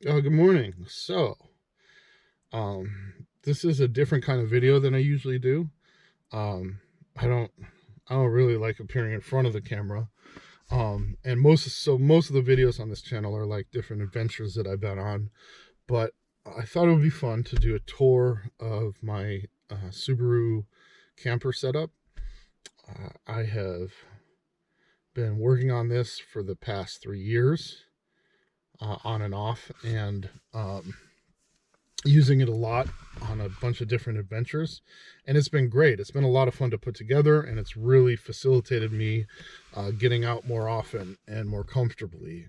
Good morning. This is a different kind of video than I usually do. Um, I don't, I don't really like appearing in front of the camera. And most of the videos on this channel are like different adventures that I've been on. But I thought it would be fun to do a tour of my Subaru camper setup. I have been working on this for the past 3 years, on and off, and using it a lot on a bunch of different adventures, and it's been great. It's been a lot of fun to put together, and it's really facilitated me getting out more often and more comfortably.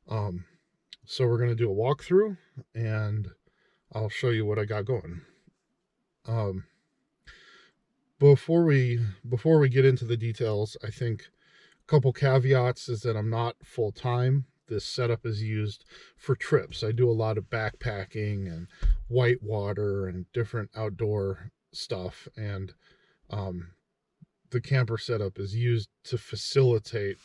So we're going to do a walkthrough, and I'll show you what I got going. Before we get into the details, I think a couple caveats is that I'm not full-time. This setup is used for trips. I do a lot of backpacking and whitewater and different outdoor stuff, and the camper setup is used to facilitate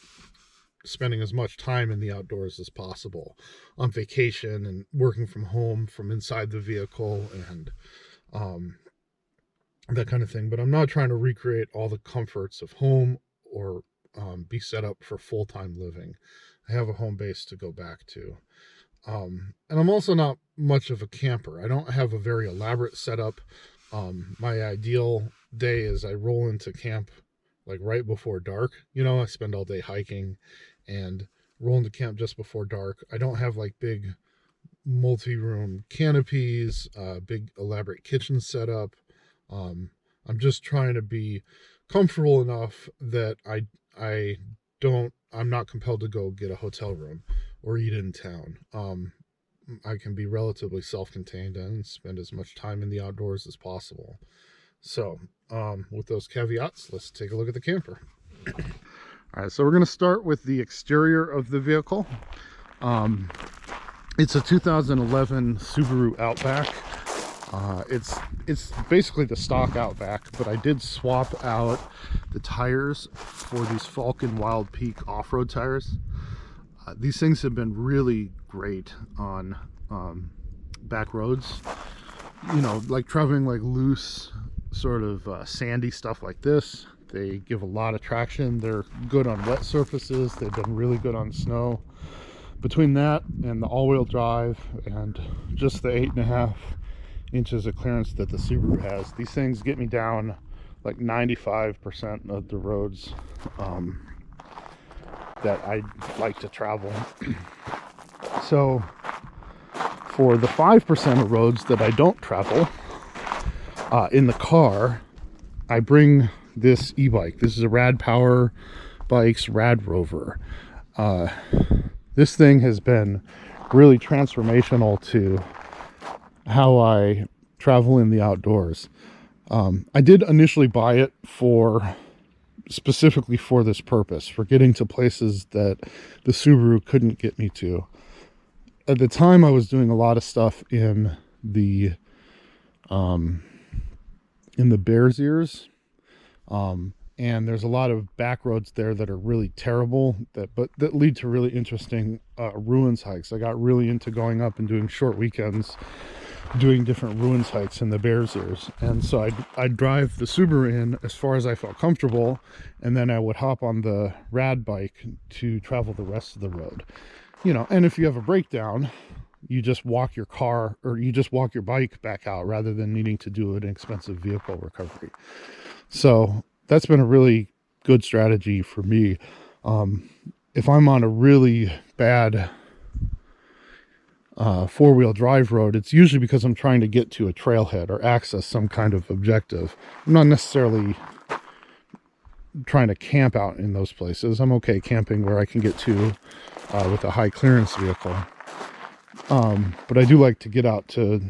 spending as much time in the outdoors as possible on vacation and working from home from inside the vehicle and that kind of thing. But I'm not trying to recreate all the comforts of home or be set up for full-time living. I have a home base to go back to. And I'm also not much of a camper. I don't have a very elaborate setup. My ideal day is I roll into camp like right before dark. I spend all day hiking and roll into camp just before dark. I don't have like big multi-room canopies, big elaborate kitchen setup. I'm just trying to be comfortable enough that I'm not compelled to go get a hotel room or eat in town. I can be relatively self-contained and spend as much time in the outdoors as possible. So, with those caveats, let's take a look at the camper. All right, so we're going to start with the exterior of the vehicle. It's a 2011 Subaru Outback. It's basically the stock Outback, but I did swap out the tires for these Falcon Wild Peak off-road tires. These things have been really great on back roads, like traveling like loose sort of sandy stuff like this. They give a lot of traction. They're good on wet surfaces. They've been really good on snow. Between that and the all-wheel drive and just the 8.5 inches of clearance that the Subaru has, these things get me down like 95% of the roads that I like to travel. So for the 5% of roads that I don't travel in the car, I bring this e-bike. This is a Rad Power Bikes Rad Rover. This thing has been really transformational to how I travel in the outdoors. I did initially buy it specifically for this purpose, for getting to places that the Subaru couldn't get me to. At the time, I was doing a lot of stuff in the Bears Ears, and there's a lot of back roads there that are really terrible, but that lead to really interesting ruins hikes. I got really into going up and doing short weekends doing different ruins hikes in the Bears Ears, and so I'd drive the Subaru in as far as I felt comfortable, and then I would hop on the Rad bike to travel the rest of the road. And if you have a breakdown, you just walk your car, or you just walk your bike back out rather than needing to do an expensive vehicle recovery. So that's been a really good strategy for me. If I'm on a really bad four-wheel drive road, it's usually because I'm trying to get to a trailhead or access some kind of objective. I'm not necessarily trying to camp out in those places. I'm okay camping where I can get to with a high clearance vehicle. But I do like to get out to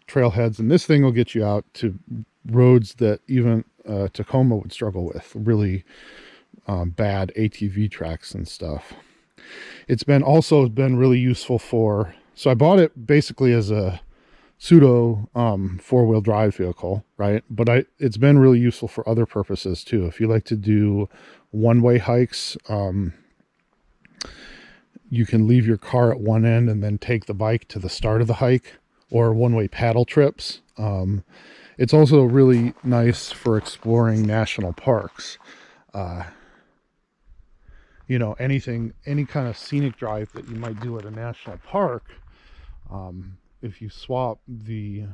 trailheads, and this thing will get you out to roads that even Tacoma would struggle with, really bad ATV tracks and stuff. It's also been really useful for, so I bought it basically as a pseudo four-wheel drive vehicle, right? But it's been really useful for other purposes too. If you like to do one-way hikes, you can leave your car at one end and then take the bike to the start of the hike, or one-way paddle trips. It's also really nice for exploring national parks. You know, any kind of scenic drive that you might do at a national park, if you swap the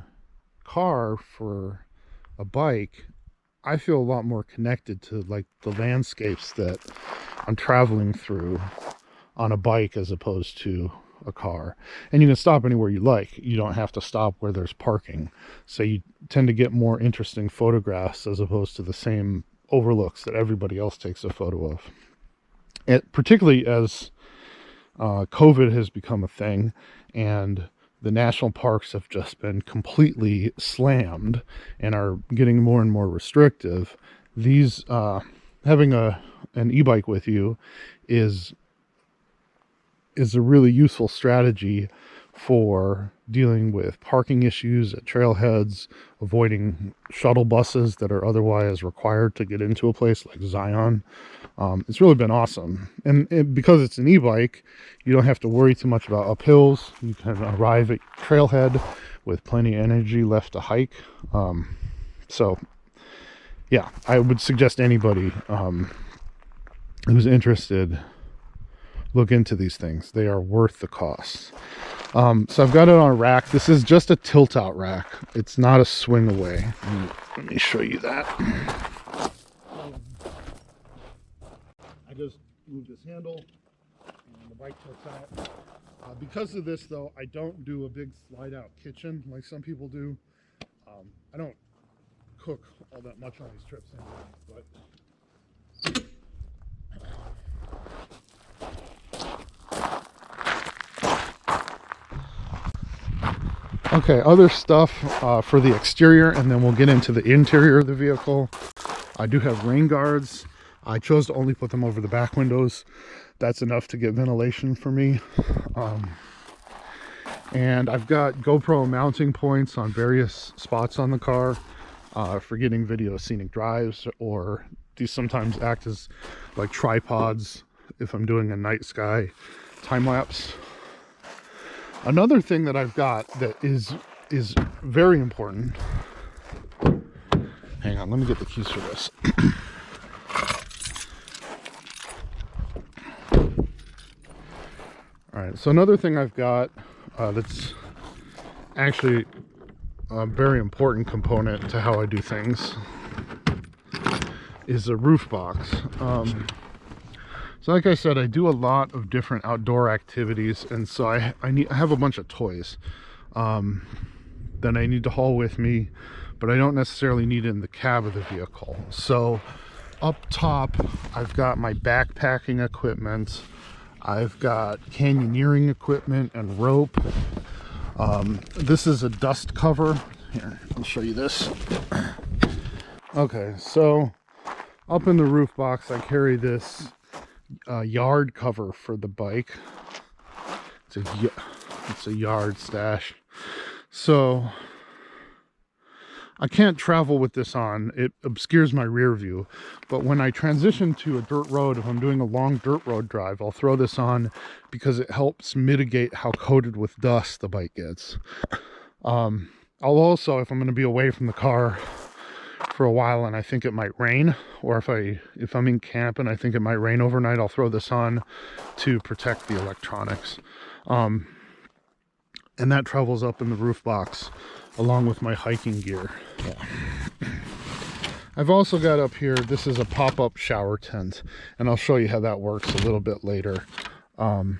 car for a bike, I feel a lot more connected to like the landscapes that I'm traveling through on a bike as opposed to a car. And you can stop anywhere you like. You don't have to stop where there's parking. So you tend to get more interesting photographs as opposed to the same overlooks that everybody else takes a photo of. And particularly as COVID has become a thing and the national parks have just been completely slammed and are getting more and more restrictive, these having an e-bike with you is a really useful strategy for dealing with parking issues at trailheads, avoiding shuttle buses that are otherwise required to get into a place like Zion. It's really been awesome. And because it's an e-bike, you don't have to worry too much about uphills. You can arrive at trailhead with plenty of energy left to hike. So yeah, I would suggest anybody who's interested, look into these things. They are worth the cost. So I've got it on a rack. This is just a tilt out rack. It's not a swing away. Let me show you that. I just move this handle and the bike tilts out. Because of this though, I don't do a big slide out kitchen like some people do. I don't cook all that much on these trips anyway, but okay, other stuff for the exterior, and then we'll get into the interior of the vehicle. I do have rain guards. I chose to only put them over the back windows. That's enough to get ventilation for me. And I've got GoPro mounting points on various spots on the car for getting video scenic drives, or these sometimes act as like tripods if I'm doing a night sky time lapse. Another thing that I've got that is very important. Hang on, let me get the keys for this. All right, so another thing I've got that's actually a very important component to how I do things is a roof box. So like I said, I do a lot of different outdoor activities, and so I have a bunch of toys that I need to haul with me, but I don't necessarily need it in the cab of the vehicle. So up top, I've got my backpacking equipment. I've got canyoneering equipment and rope. This is a dust cover. Here, I'll show you this. Okay, so up in the roof box, I carry this yard cover for the bike. It's a yard stash. So I can't travel with this on. It obscures my rear view. But when I transition to a dirt road, if I'm doing a long dirt road drive, I'll throw this on because it helps mitigate how coated with dust the bike gets. I'll also, if I'm going to be away from the car for a while and I think it might rain, or if I'm in camp and I think it might rain overnight, I'll throw this on to protect the electronics. And that travels up in the roof box along with my hiking gear. Yeah. I've also got up here, this is a pop-up shower tent, and I'll show you how that works a little bit later. I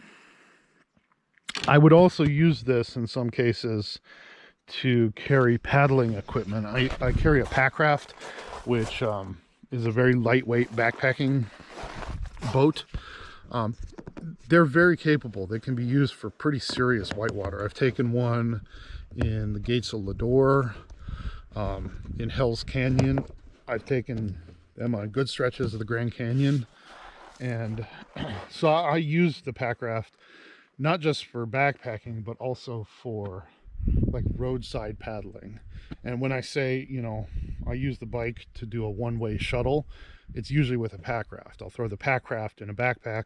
would also use this in some cases to carry paddling equipment. I carry a Packraft, which is a very lightweight backpacking boat. They're very capable. They can be used for pretty serious whitewater. I've taken one in the Gates of Lodore, in Hell's Canyon. I've taken them on good stretches of the Grand Canyon. And so I use the Packraft not just for backpacking, but also for like roadside paddling. And when I say, you know, I use the bike to do a one-way shuttle, it's usually with a Packraft. I'll throw the Packraft in a backpack,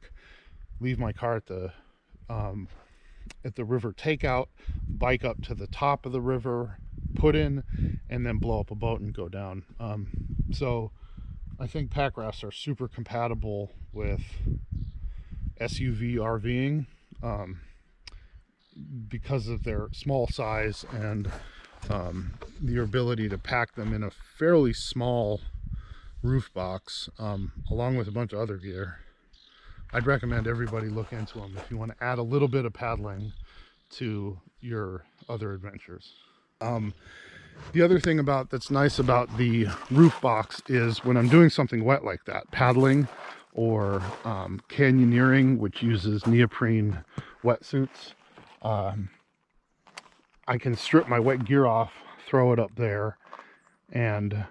leave my car at the river takeout, bike up to the top of the river, put in, and then blow up a boat and go down. So I think pack rafts are super compatible with SUV RVing because of their small size and your ability to pack them in a fairly small roof box, along with a bunch of other gear. I'd recommend everybody look into them if you want to add a little bit of paddling to your other adventures. The other thing that's nice about the roof box is when I'm doing something wet like that, paddling or canyoneering, which uses neoprene wetsuits, I can strip my wet gear off, throw it up there, and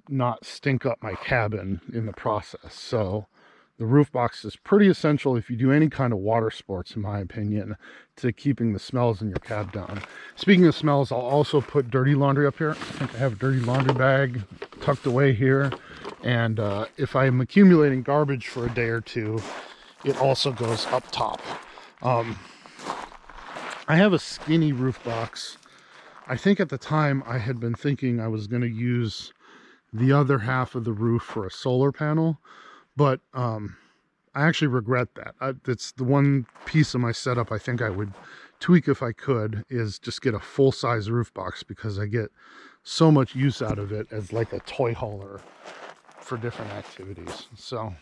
not stink up my cabin in the process. So the roof box is pretty essential if you do any kind of water sports, in my opinion, to keeping the smells in your cab down. Speaking of smells, I'll also put dirty laundry up here. I think I have a dirty laundry bag tucked away here. And if I'm accumulating garbage for a day or two, it also goes up top. I have a skinny roof box. I think at the time I had been thinking I was going to use the other half of the roof for a solar panel, but I actually regret that. That's the one piece of my setup I think I would tweak if I could, is just get a full-size roof box, because I get so much use out of it as like a toy hauler for different activities. So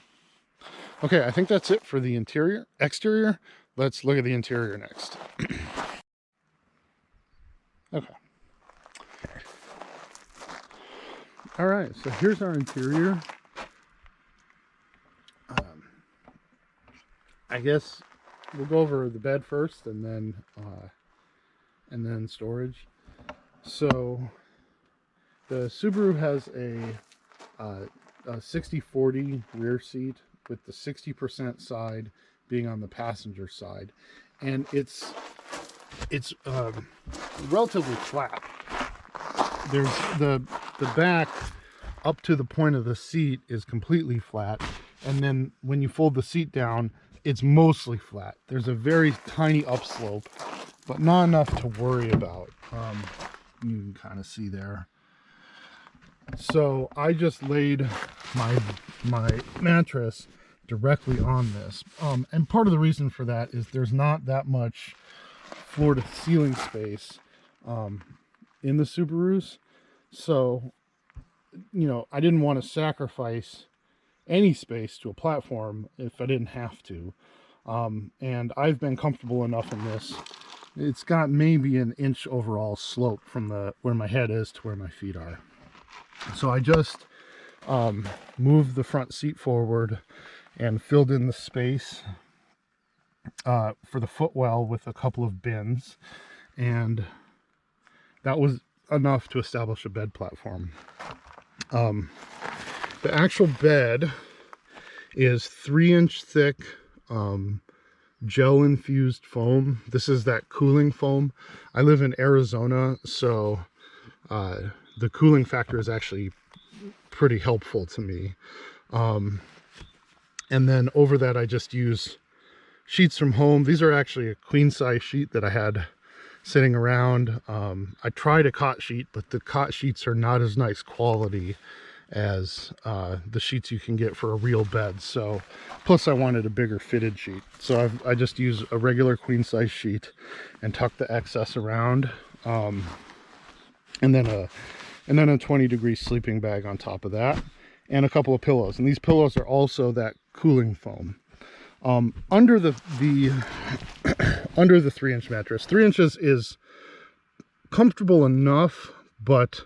okay, I think that's it for the exterior. Let's look at the interior next. Okay. All right, so here's our interior. I guess we'll go over the bed first, and then storage. So the Subaru has a 60/40 rear seat, with the 60% side being on the passenger side, and it's relatively flat. There's the back up to the point of the seat is completely flat, and then when you fold the seat down, it's mostly flat. There's a very tiny upslope, but not enough to worry about. You can kind of see there. So I just laid my mattress directly on this, and part of the reason for that is there's not that much floor to ceiling space in the Subarus. So, you know, I didn't want to sacrifice any space to a platform if I didn't have to. And I've been comfortable enough in this. It's got maybe an inch overall slope from where my head is to where my feet are. So I just moved the front seat forward and filled in the space for the footwell with a couple of bins, and that was enough to establish a bed platform. The actual bed is 3-inch thick gel infused foam. This is that cooling foam. I live in Arizona, so the cooling factor is actually pretty helpful to me. And then over that I just use sheets from home. These are actually a queen size sheet that I had sitting around. I tried a cot sheet, but the cot sheets are not as nice quality as the sheets you can get for a real bed. So plus I wanted a bigger fitted sheet, so I just use a regular queen size sheet and tuck the excess around, and then a 20-degree sleeping bag on top of that, and a couple of pillows. And these pillows are also that cooling foam. Under the under the 3-inch mattress, 3 inches is comfortable enough, but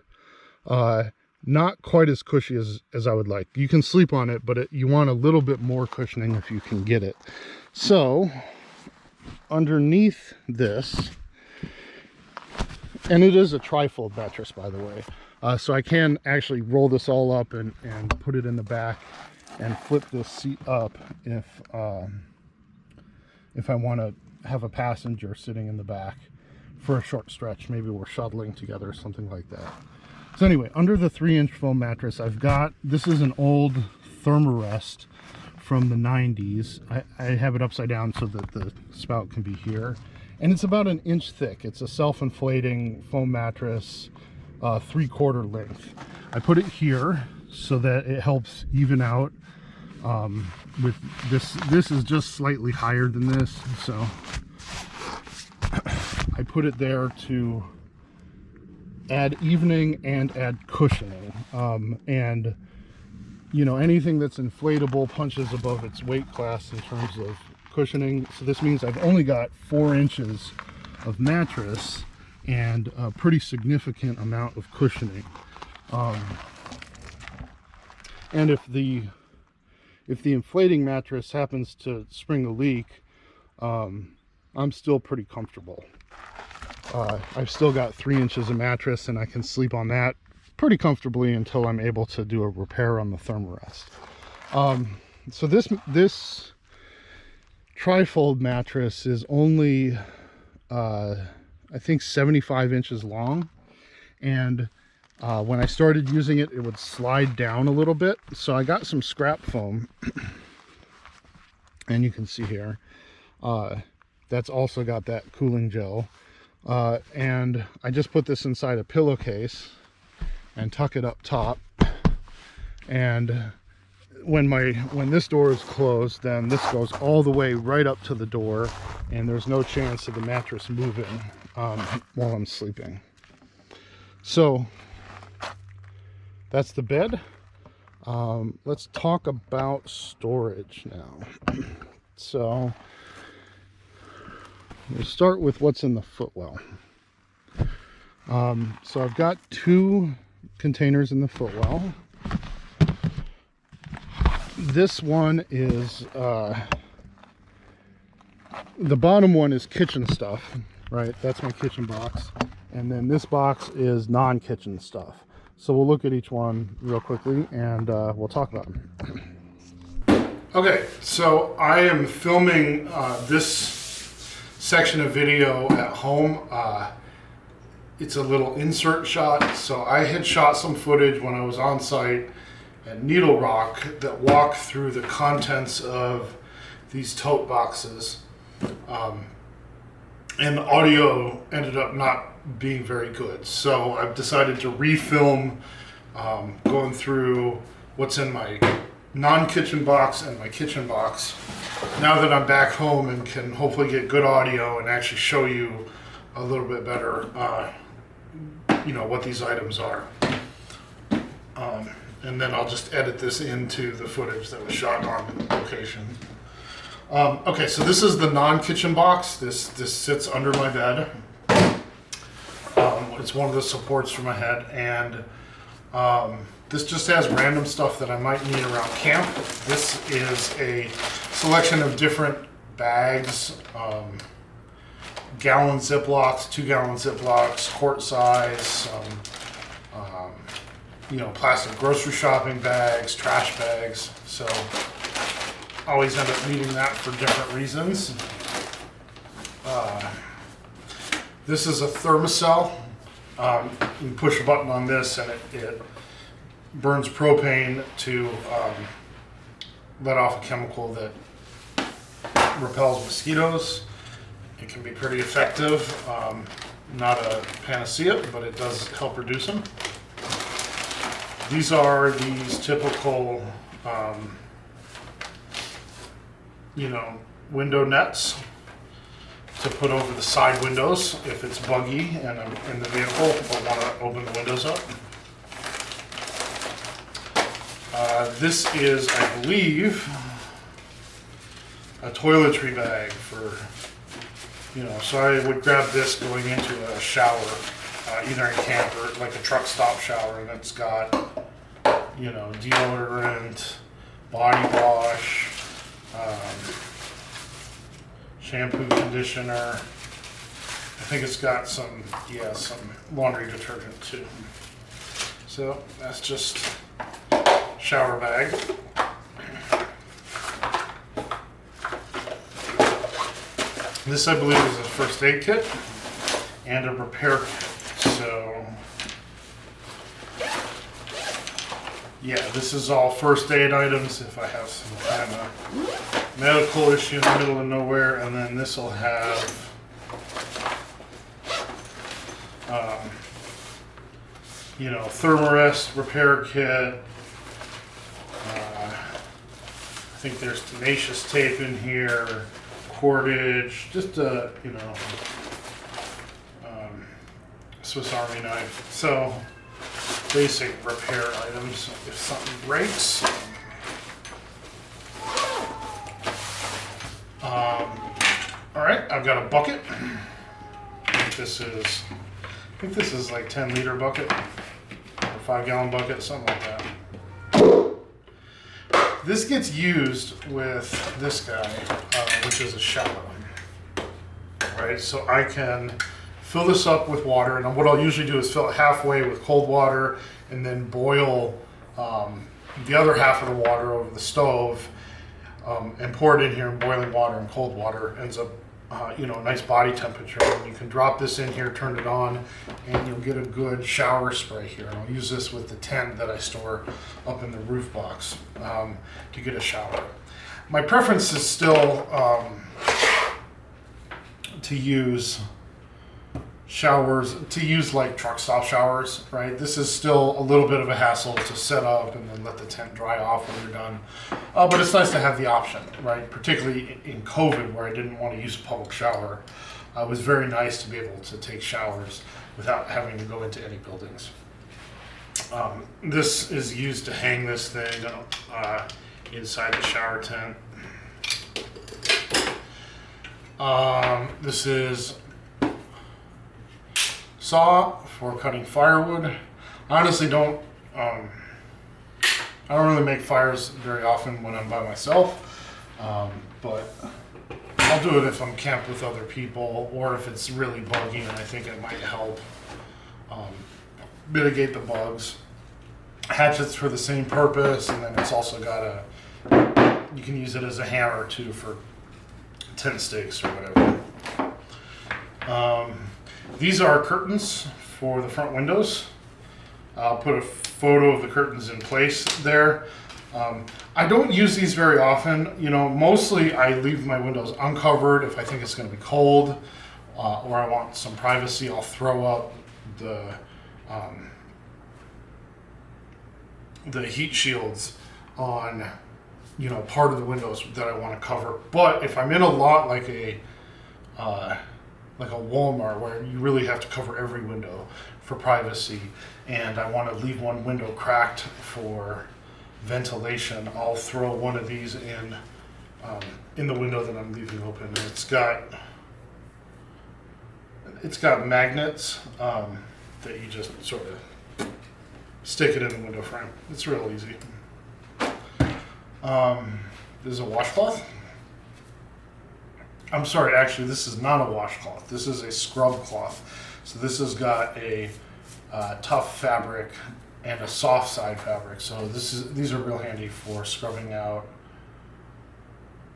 not quite as cushy as I would like. You can sleep on it, but you want a little bit more cushioning if you can get it. So underneath this, and it is a trifold mattress, by the way, so I can actually roll this all up and put it in the back and flip this seat up if I want to have a passenger sitting in the back for a short stretch. Maybe we're shuttling together or something like that. So anyway, under the 3-inch foam mattress, I've got, this is an old Thermarest from the 90s. I have it upside down so that the spout can be here. And it's about an inch thick. It's a self-inflating foam mattress, 3/4 length. I put it here so that it helps even out with this. This is just slightly higher than this, so I put it there to add evening and add cushioning. And you know, anything that's inflatable punches above its weight class in terms of cushioning. So this means I've only got 4 inches of mattress and a pretty significant amount of cushioning. And if the inflating mattress happens to spring a leak, I'm still pretty comfortable. I've still got 3 inches of mattress, and I can sleep on that pretty comfortably until I'm able to do a repair on the thermarest. So this trifold mattress is only I think 75 inches long, and when I started using it, it would slide down a little bit. So I got some scrap foam, and you can see here that's also got that cooling gel, and I just put this inside a pillowcase and tuck it up top, and when this door is closed, then this goes all the way right up to the door, and there's no chance of the mattress moving while I'm sleeping. So that's the bed. Let's talk about storage now. So we'll start with what's in the footwell. So I've got 2 containers in the footwell. This one is the bottom one is kitchen stuff, right? That's my kitchen box, and then this box is non-kitchen stuff. So we'll look at each one real quickly, and we'll talk about them. Okay, so I am filming this section of video at home. It's a little insert shot. So I had shot some footage when I was on site at Needle Rock that walked through the contents of these tote boxes. And the audio ended up not being very good. So I've decided to refilm going through what's in my non-kitchen box and my kitchen box, now that I'm back home and can hopefully get good audio and actually show you a little bit better you know, what these items are. And then I'll just edit this into the footage that was shot on location. Okay, so this is the non-kitchen box. This sits under my bed. It's one of the supports for my head, and this just has random stuff that I might need around camp. This is a selection of different bags, gallon Ziplocs, 2-gallon Ziplocs, quart size, you know, plastic grocery shopping bags, trash bags. So I always end up needing that for different reasons. This is a thermocell. You can push a button on this and it burns propane to let off a chemical that repels mosquitoes. It can be pretty effective. Not a panacea, but it does help reduce them. These are these typical, you know, window nets to put over the side windows if it's buggy and I'm in the vehicle or want to open the windows up. This is, I believe, a toiletry bag for, you know, so I would grab this going into a shower, either in camp or like a truck stop shower, and it's got, you know, deodorant, body wash, shampoo, conditioner. I think it's got some, yeah, some laundry detergent too. So that's just shower bag. This, I believe, is a first aid kit and a repair kit. So Yeah, this is all first aid items if I have some kind of medical issue in the middle of nowhere. And then this will have you know, Thermarest repair kit. I think there's tenacious tape in here, cordage, just a, you know, Swiss Army knife. So basic repair items if something breaks. All right, I've got a bucket. I think this is like 10-liter bucket, or 5-gallon bucket, something like that. This gets used with this guy, which is a shower, right? So I can fill this up with water, and what I'll usually do is fill it halfway with cold water and then boil the other half of the water over the stove and pour it in here. And boiling water and cold water ends up, you know, a nice body temperature. And you can drop this in here, turn it on, and you'll get a good shower spray here. And I'll use this with the tent that I store up in the roof box to get a shower. My preference is still to use showers, to use like truck stop showers, right? This is still a little bit of a hassle to set up and then let the tent dry off when you're done. But it's nice to have the option, right? Particularly in COVID, where I didn't want to use a public shower. It was very nice to be able to take showers without having to go into any buildings. This is used to hang this thing inside the shower tent. This is saw for cutting firewood. I honestly don't, I don't really make fires very often when I'm by myself, but I'll do it if I'm camped with other people, or if it's really buggy and I think it might help mitigate the bugs. Hatchets for the same purpose, and then it's also got you can use it as a hammer too for tent stakes or whatever. These are curtains for the front windows. I'll put a photo of the curtains in place there. I don't use these very often. You know, mostly I leave my windows uncovered if I think it's going to be cold or I want some privacy. I'll throw up the heat shields on, you know, part of the windows that I want to cover. But if I'm in a lot like a Walmart, where you really have to cover every window for privacy, and I want to leave one window cracked for ventilation, I'll throw one of these in the window that I'm leaving open. And it's got magnets that you just sort of stick it in the window frame. It's real easy. This is a washcloth. I'm sorry, actually, this is not a washcloth. This is a scrub cloth. So this has got a tough fabric and a soft side fabric. So these are real handy for scrubbing out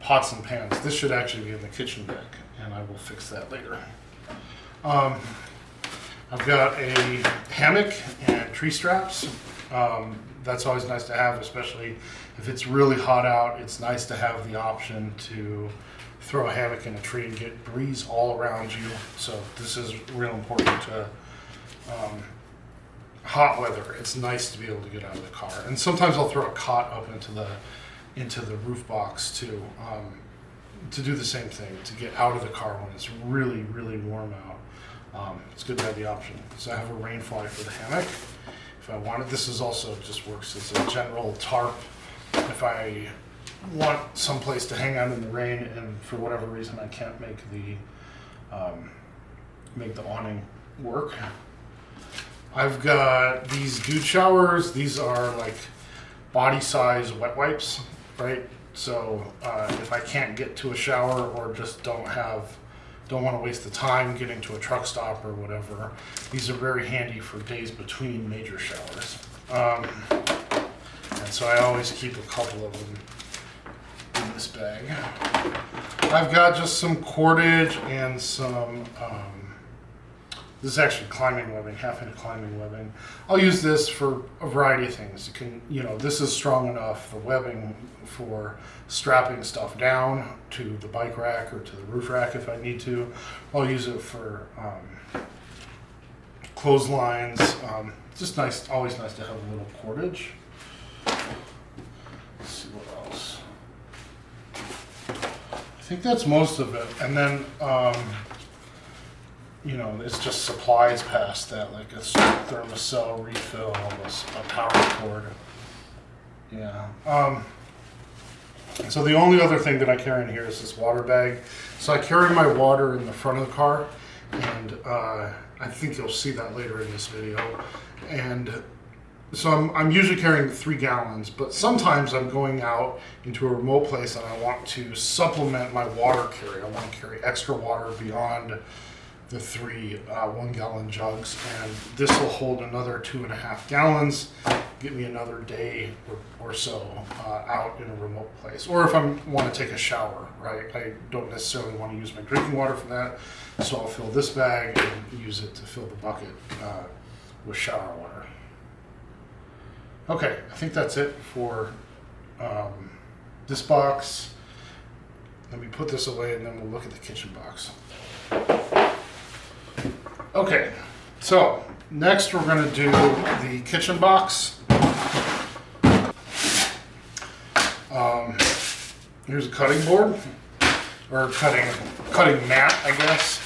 pots and pans. This should actually be in the kitchen deck, and I will fix that later. I've got a hammock and tree straps. That's always nice to have, especially if it's really hot out. It's nice to have the option to throw a hammock in a tree and get breeze all around you. So this is real important to hot weather. It's nice to be able to get out of the car. And sometimes I'll throw a cot up into the roof box too, to do the same thing, to get out of the car when it's really, really warm out. It's good to have the option. So I have a rain fly for the hammock if I want it. This is also just works as a general tarp if I want someplace to hang out in the rain and for whatever reason I can't make the awning work. I've got these dude showers. These are like body size wet wipes, right? So if I can't get to a shower or just don't want to waste the time getting to a truck stop or whatever, these are very handy for days between major showers. And so I always keep a couple of them in this bag. I've got just some cordage and some This is actually climbing webbing, half-inch climbing webbing. I'll use this for a variety of things. It can, you know, this is strong enough, the webbing, for strapping stuff down to the bike rack or to the roof rack if I need to. I'll use it for clotheslines. Just nice, always nice to have a little cordage. Let's see what else. I think that's most of it. And then, you know, it's just supplies past that, like a thermocell refill, a power cord. Yeah. So the only other thing that I carry in here is this water bag. So I carry my water in the front of the car, and I think you'll see that later in this video. And so I'm usually carrying 3 gallons, but sometimes I'm going out into a remote place and I want to supplement my water carry. I want to carry extra water beyond the 3 1-gallon jugs, and this will hold another 2.5 gallons, get me another day or so out in a remote place. Or if I want to take a shower, right? I don't necessarily want to use my drinking water for that, so I'll fill this bag and use it to fill the bucket with shower water. Okay, I think that's it for this box. Let me put this away and then we'll look at the kitchen box. Okay, so next we're going to do the kitchen box. Here's a cutting board, or cutting mat, I guess.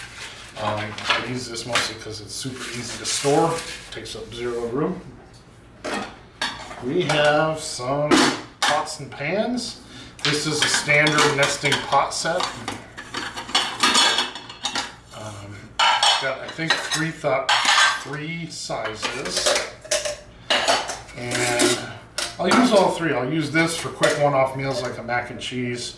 I use this mostly because it's super easy to store, takes up 0 room. We have some pots and pans. This is a standard nesting pot set. Got, I think, 3 sizes, and I'll use all 3. I'll use this for quick one-off meals like a mac and cheese.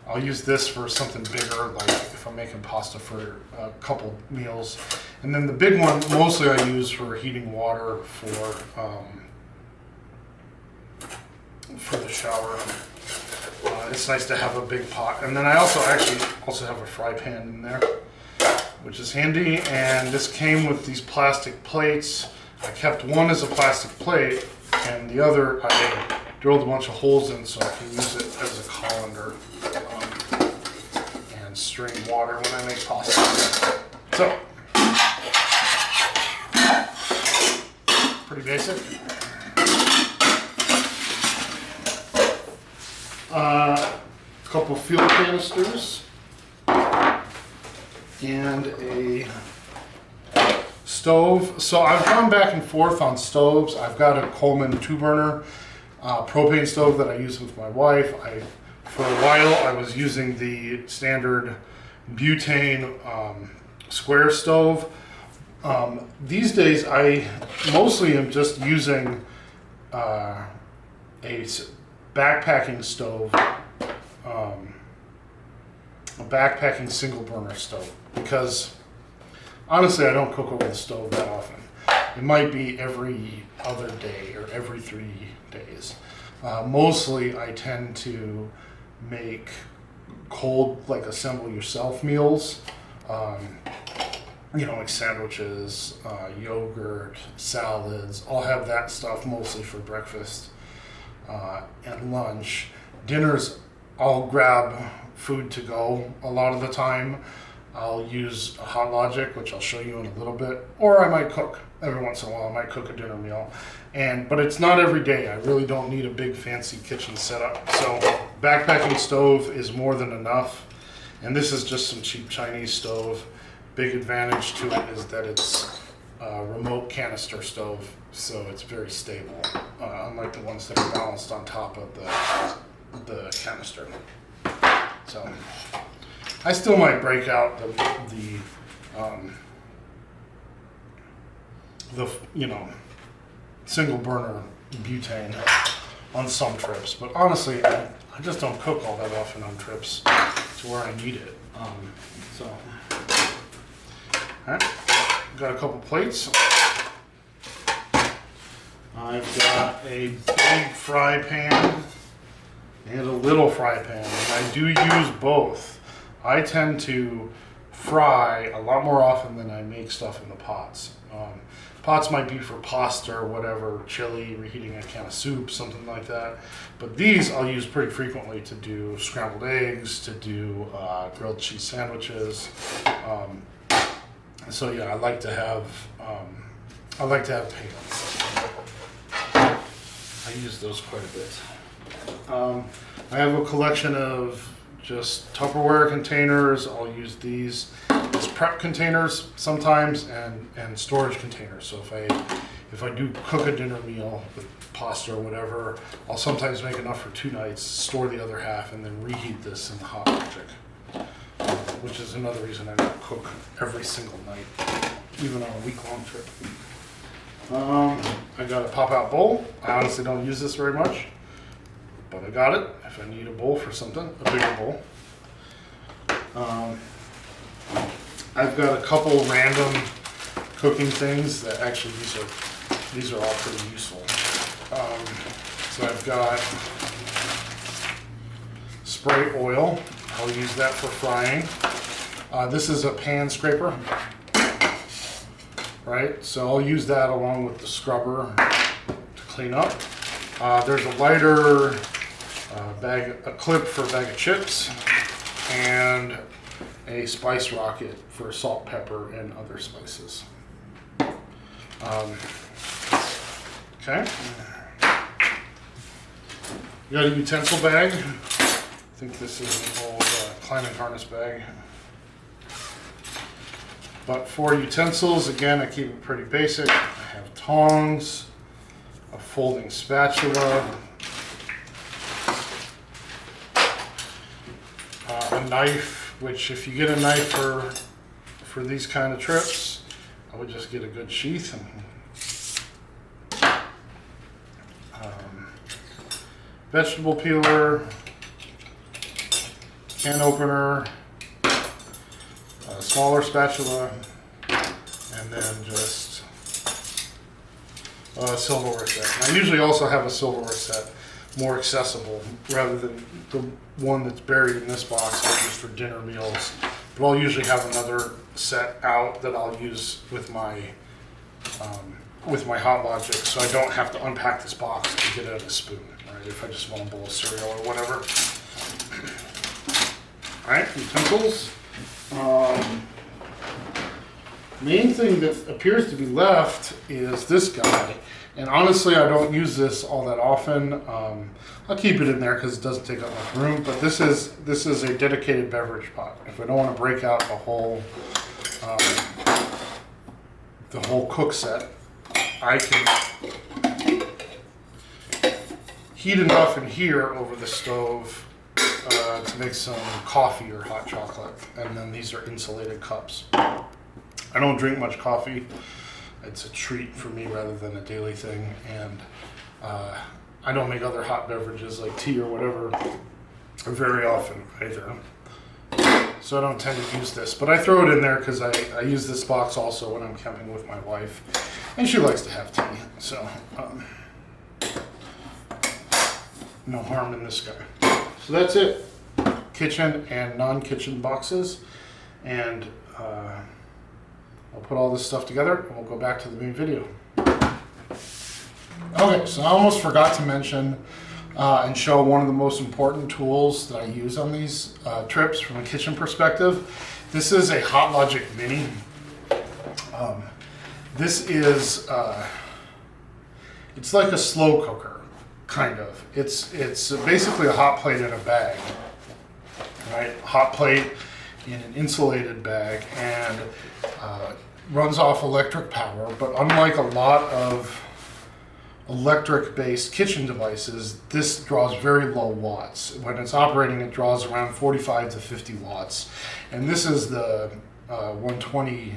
I'll use this for something bigger, like if I'm making pasta for a couple meals. And then the big one, mostly I use for heating water for the shower. It's nice to have a big pot. And then I also have a fry pan in there, which is handy. And this came with these plastic plates. I kept one as a plastic plate, and the other I drilled a bunch of holes in so I can use it as a colander and stream water when I make pasta. So, pretty basic. A couple fuel canisters and a stove. So I've gone back and forth on stoves. I've got a Coleman 2-burner propane stove that I use with my wife. For a while I was using the standard butane square stove. These days I mostly am just using a backpacking stove, a backpacking single burner stove, because honestly I don't cook over the stove that often. It might be every other day or every 3 days. Mostly I tend to make cold, like assemble yourself meals, you know, like sandwiches, yogurt, salads. I'll have that stuff mostly for breakfast and lunch. Dinners, I'll grab food to go a lot of the time. I'll use a Hot Logic, which I'll show you in a little bit, or I might cook every once in a while. I might cook a dinner meal, but it's not every day. I really don't need a big fancy kitchen setup. So backpacking stove is more than enough, and this is just some cheap Chinese stove. Big advantage to it is that it's a remote canister stove, so it's very stable, unlike the ones that are balanced on top of the canister. So I still might break out the you know, single burner butane on some trips, but honestly I just don't cook all that often on trips to where I need it. So alright, got a couple plates. I've got a big fry pan and a little fry pan, and I do use both. I tend to fry a lot more often than I make stuff in the pots. Pots might be for pasta or whatever, chili, reheating a can of soup, something like that. But these I'll use pretty frequently to do scrambled eggs, to do grilled cheese sandwiches. So yeah, I like to have pans. I use those quite a bit. I have a collection of just Tupperware containers. I'll use these as prep containers sometimes, and storage containers. So if I do cook a dinner meal with pasta or whatever, I'll sometimes make enough for 2 nights, store the other half, and then reheat this in the hot logic. Which is another reason I don't cook every single night, even on a week-long trip. I got a pop-out bowl. I honestly don't use this very much, but I got it if I need a bowl for something, a bigger bowl. I've got a couple random cooking things that actually these are all pretty useful. So I've got spray oil. I'll use that for frying. This is a pan scraper, right? So I'll use that along with the scrubber to clean up. There's a lighter, a clip for a bag of chips, and a spice rocket for salt, pepper, and other spices. Okay. You got a utensil bag. I think this is an old climbing harness bag. But for utensils, again, I keep it pretty basic. I have tongs, a folding spatula, a knife, which if you get a knife for these kind of trips, I would just get a good sheath. Vegetable peeler, can opener, a smaller spatula, and then just a silverware set. And I usually also have a silverware set, more accessible, rather than the one that's buried in this box, which is for dinner meals. But I'll usually have another set out that I'll use with my Hot Logic, so I don't have to unpack this box to get out a spoon, right? If I just want a bowl of cereal or whatever. All right, utensils. Main thing that appears to be left is this guy, and honestly I don't use this all that often. I'll keep it in there because it doesn't take up much room, but this is a dedicated beverage pot. If I don't want to break out the whole cook set, I can heat enough in here over the stove to make some coffee or hot chocolate, and then these are insulated cups. I don't drink much coffee. It's a treat for me rather than a daily thing, and I don't make other hot beverages like tea or whatever very often either. So I don't tend to use this, but I throw it in there because I use this box also when I'm camping with my wife, and she likes to have tea, so no harm in this guy. So that's it. Kitchen and non-kitchen boxes, and I'll put all this stuff together and we'll go back to the main video. Okay, so I almost forgot to mention and show one of the most important tools that I use on these trips from a kitchen perspective. This is a Hot Logic Mini. This is, it's like a slow cooker, kind of. It's basically a hot plate in a bag, right? Hot plate in an insulated bag, and runs off electric power, but unlike a lot of electric-based kitchen devices, this draws very low watts. When it's operating, it draws around 45 to 50 watts. And this is the 120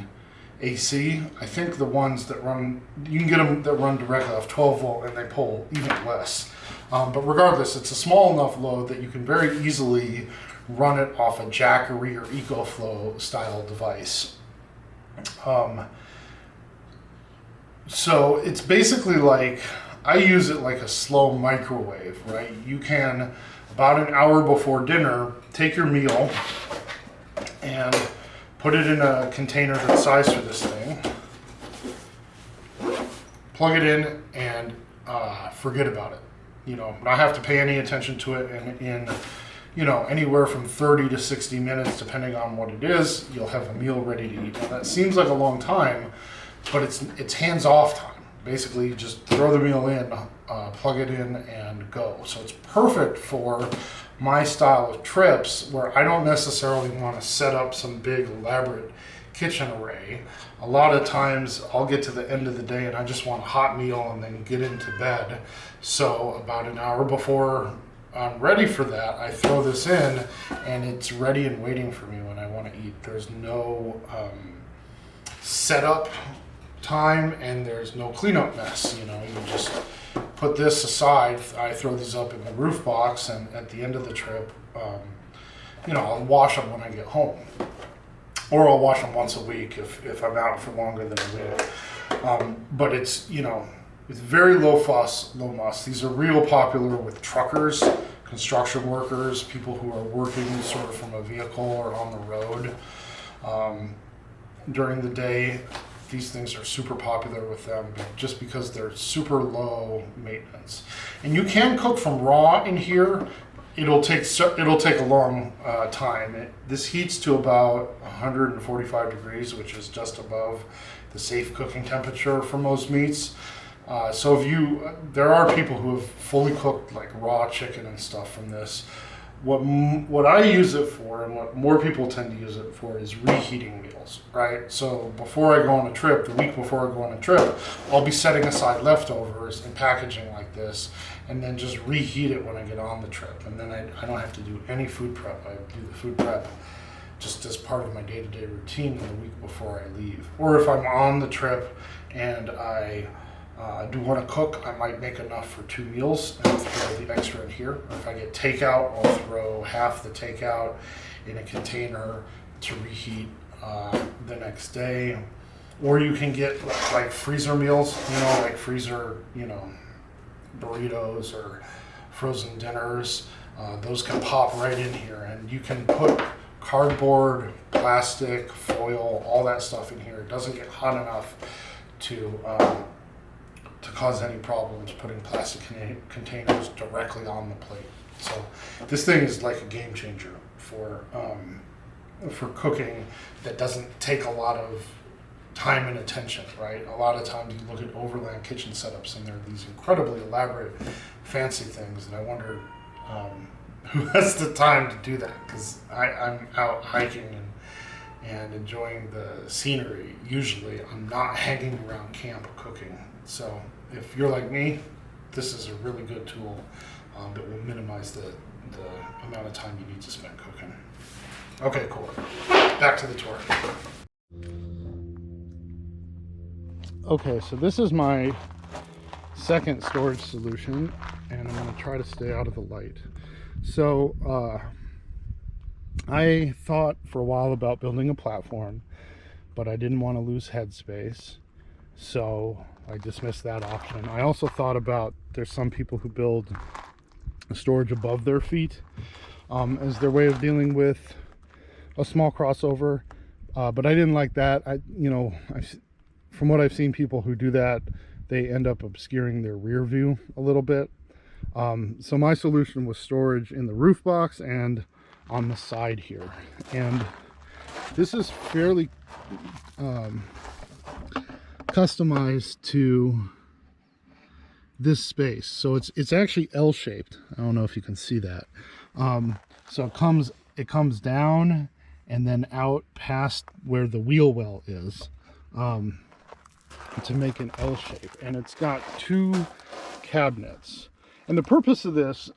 AC. I think the ones that run, you can get them that run directly off 12 volt and they pull even less. But regardless, it's a small enough load that you can very easily run it off a Jackery or EcoFlow style device. So it's basically like, I use it like a slow microwave, right? You can, about an hour before dinner, take your meal and put it in a container that's sized for this thing, plug it in, and forget about it. You know, not have to pay any attention to it, and in, you know, anywhere from 30 to 60 minutes, depending on what it is, you'll have a meal ready to eat. Now that seems like a long time, but it's hands-off time. Basically, you just throw the meal in, plug it in, and go. So it's perfect for my style of trips where I don't necessarily want to set up some big elaborate kitchen array. A lot of times I'll get to the end of the day and I just want a hot meal and then get into bed. So about an hour before I'm ready for that, I throw this in and it's ready and waiting for me when I want to eat. There's no setup time and there's no cleanup mess. You know, you just put this aside. I throw these up in the roof box, and at the end of the trip, you know, I'll wash them when I get home. Or I'll wash them once a week if I'm out for longer than a week. But it's, you know, it's very low fuss, low muss. These are real popular with truckers, construction workers, people who are working sort of from a vehicle or on the road during the day. These things are super popular with them just because they're super low maintenance. And you can cook from raw in here. It'll take a long time. This heats to about 145 degrees, which is just above the safe cooking temperature for most meats. So there are people who have fully cooked like raw chicken and stuff from this. What I use it for, and what more people tend to use it for, is reheating meals, right? So before I go on a trip, the week before I go on a trip, I'll be setting aside leftovers in packaging like this, and then just reheat it when I get on the trip. And then I don't have to do any food prep. I do the food prep just as part of my day-to-day routine the week before I leave. Or if I'm on the trip and I do want to cook, I might make enough for 2 meals and throw the extra in here. Or if I get takeout, I'll throw half the takeout in a container to reheat the next day. Or you can get like freezer meals, you know, like freezer, you know, burritos or frozen dinners. Those can pop right in here, and you can put cardboard, plastic, foil, all that stuff in here. It doesn't get hot enough to cause any problems putting plastic containers directly on the plate. So this thing is like a game changer for cooking that doesn't take a lot of time and attention, right? A lot of times you look at overland kitchen setups and they're these incredibly elaborate, fancy things, and I wonder who has the time to do that, because I'm out hiking and enjoying the scenery. Usually I'm not hanging around camp cooking. So if you're like me, this is a really good tool that will minimize the amount of time you need to spend cooking. Okay, cool. Back to the tour. Okay, so this is my second storage solution, and I'm going to try to stay out of the light. So I thought for a while about building a platform, but I didn't want to lose headspace, so I dismissed that option. I also thought about, there's some people who build storage above their feet as their way of dealing with a small crossover, but I didn't like that. From what I've seen, people who do that, they end up obscuring their rear view a little bit. So my solution was storage in the roof box and on the side here. And this is fairly customized to this space. So it's actually L-shaped. I don't know if you can see that. So it comes down and then out past where the wheel well is, to make an L shape, and it's got 2 cabinets. And the purpose of this,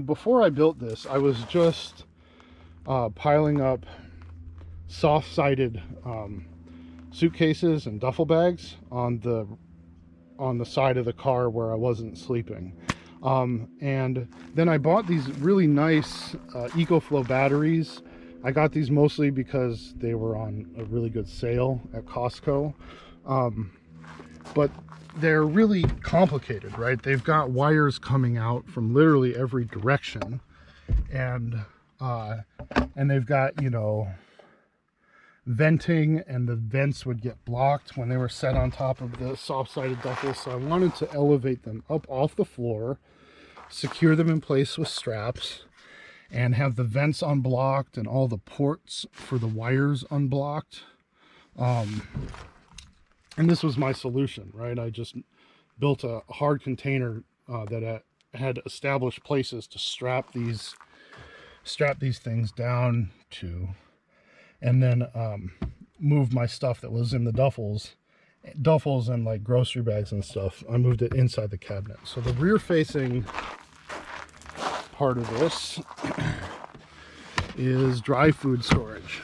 before I built this, I was just piling up soft-sided suitcases and duffel bags on the side of the car where I wasn't sleeping. And then I bought these really nice EcoFlow batteries. I got these mostly because they were on a really good sale at Costco. But they're really complicated, right? They've got wires coming out from literally every direction, and they've got, venting, and the vents would get blocked when they were set on top of the soft-sided duffels. So I wanted to elevate them up off the floor, secure them in place with straps, and have the vents unblocked and all the ports for the wires unblocked. And this was my solution, right? I just built a hard container that had established places to strap these things down to, and then move my stuff that was in the duffels and like grocery bags and stuff. I moved it inside the cabinet. So the rear facing part of this is dry food storage.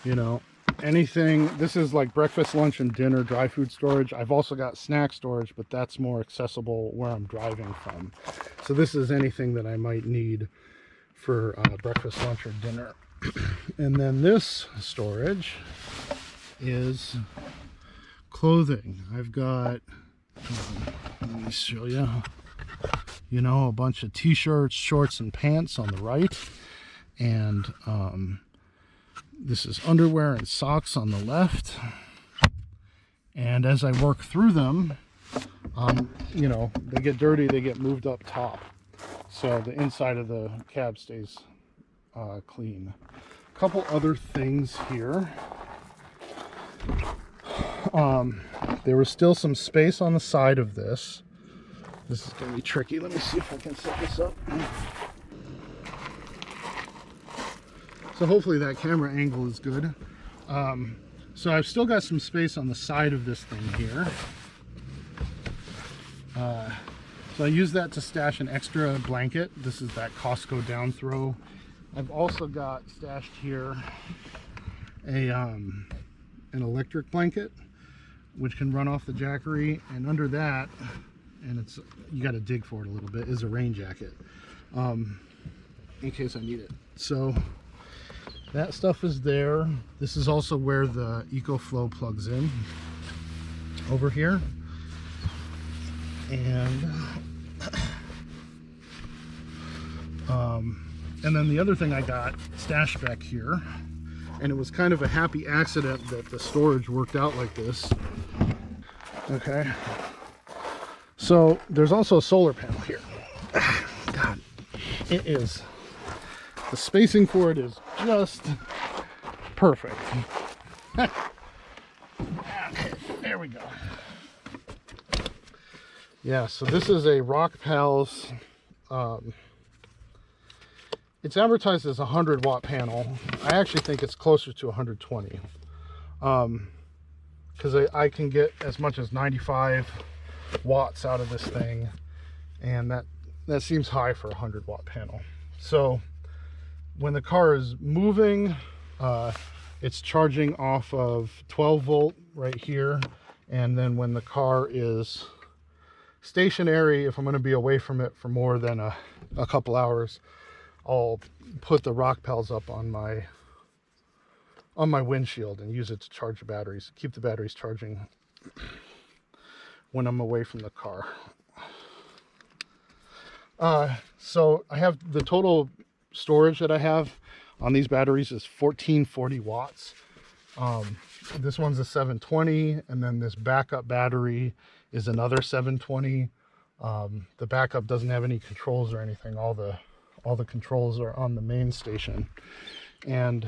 You know, anything, this is like breakfast, lunch, and dinner dry food storage. I've also got snack storage, but that's more accessible where I'm driving from. So this is anything that I might need for breakfast, lunch, or dinner. And then this storage is clothing. I've got, let me show you, you know, a bunch of t-shirts, shorts, and pants on the right. And this is underwear and socks on the left. And as I work through them, you know, they get dirty, they get moved up top. So the inside of the cab stays clean. A couple other things here. There was still some space on the side of this. This is going to be tricky. Let me see if I can set this up. So hopefully that camera angle is good. So I've still got some space on the side of this thing here. So I use that to stash an extra blanket. This is that Costco down throw. I've also got stashed here an electric blanket, which can run off the Jackery, and under that, and it's, you got to dig for it a little bit, is a rain jacket, in case I need it. So that stuff is there. This is also where the EcoFlow plugs in, over here. And then the other thing I got stashed back here, and it was kind of a happy accident that the storage worked out like this. Okay, so there's also a solar panel here. God, it is, the spacing for it is just perfect. Okay, there we go. Yeah, so this is a Rock Pals, it's advertised as a 100-watt panel. I actually think it's closer to 120, because I can get as much as 95 watts out of this thing, and that seems high for a 100-watt panel. So when the car is moving, it's charging off of 12 volt right here, and then when the car is stationary, if I'm going to be away from it for more than a couple hours, I'll put the Rock Pals up on my windshield and use it to charge the batteries, keep the batteries charging when I'm away from the car. So I have the total storage that I have on these batteries is 1440 watts. This one's a 720, and then this backup battery is another 720. The backup doesn't have any controls or anything. All the controls are on the main station. And